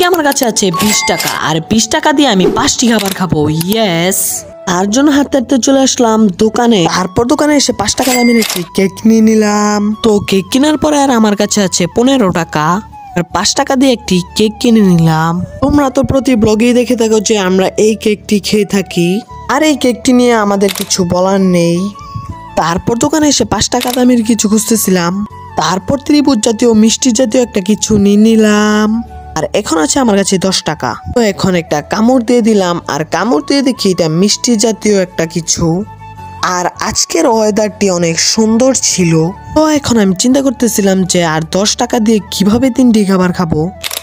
আজকে আমার কাছে আছে 20 টাকা, আর 20 টাকা দিয়ে আমি 5টি খাবার খাবো। ইয়েস, তার জন্য হাঁটতে হাঁটতে চলে আসলাম দোকানে। তারপর দোকানে এসে 5 টাকা দামের একটি কেক নিয়ে নিলাম। তো কেক কেনার পরে আর আমার কাছে আছে 15 টাকা, আর 5 টাকা দিয়ে একটি কেক কিনে নিলাম। তোমরা তো প্রতি ব্লগেই দেখে থাকো যে আমরা এই কেকটি খেয়ে থাকি, আর এই কেকটি নিয়ে আমাদের কিছু বলার নেই। তারপর দোকানে এসে 5 টাকা দামের কিছু খুঁজতেছিলাম, তারপর ত্রিভুজ জাতীয় মিষ্টি জাতীয় একটা কিছু নিয়ে নিলাম। আর এখন আছে আমার কাছে 10 টাকা। তো এখন একটা কামড় দিয়ে দিলাম, আর কামড় দিয়ে দেখি এটা মিষ্টি জাতীয় একটা কিছু। আর আজকের ওয়েদারটি অনেক সুন্দর ছিল। তো এখন আমি চিন্তা করতেছিলাম যে আর 10 টাকা দিয়ে কিভাবে 3টি খাবার খাবো।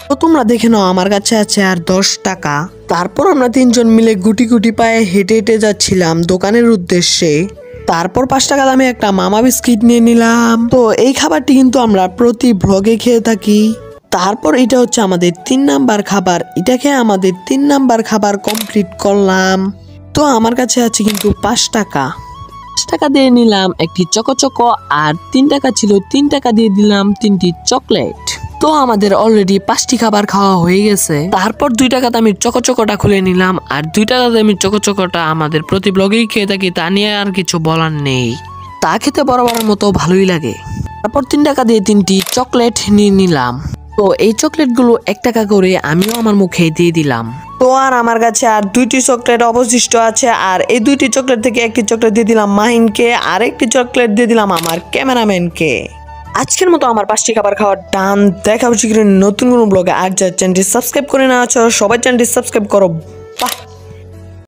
তো তোমরা দেখে নাও, আমার কাছে আছে আর 10 টাকা। তারপর আমরা 3জন মিলে গুটি গুটি পায়ে হেঁটে হেঁটে যাচ্ছিলাম দোকানের উদ্দেশ্যে। তারপর 5 টাকা দামে একটা মামা বিস্কিট নিয়ে নিলাম। তো এই খাবারটি কিন্তু আমরা প্রতি ব্লগে খেয়ে থাকি। তারপর এটা হচ্ছে আমাদের 3 নাম্বার খাবার। এটা খেয়ে আমাদের 3 নাম্বার খাবার কমপ্লিট করলাম। তো আমার কাছে আছে কিন্তু 5 টাকা। 5 টাকা দিয়ে নিলাম একটি চকোচকো, আর 3 টাকা ছিল, 3 টাকা দিয়ে দিলাম 3টি চকলেট। তো আমাদের অলরেডি 5টি খাবার খাওয়া হয়ে গেছে। তারপর 2 টাকা দামের চকোচকোটা খুলে নিলাম, আর 2 টাকা দামের চকোচকোটা আমাদের প্রতি ব্লগেই খেয়ে থাকি, তা নিয়ে আর কিছু বলার নেই। তা খেতে বরাবরের মতো ভালোই লাগে। তারপর 3 টাকা দিয়ে 3টি চকলেট নিয়ে নিলাম। তো এই চকলেটগুলো 1 টাকা করে আমিও আমার মুখে দিয়ে দিলাম। তো আর আমার কাছে আর 2টি চকলেট অবশিষ্ট আছে, আর এই 2টি চকলেট থেকে একটি চকলেট দিয়ে দিলাম মাহিনকে, আর একটি চকলেট দিয়ে দিলাম আমার ক্যামেরাম্যানকে। আজকের মতো আমার 5টি খাবার খাওয়ার ডান। দেখা হচ্ছে নতুন কোনো ব্লগে। আর যার চ্যানেলটি সাবস্ক্রাইব করে না আছো সবাই চ্যানেলটি সাবস্ক্রাইব করো। বাহ।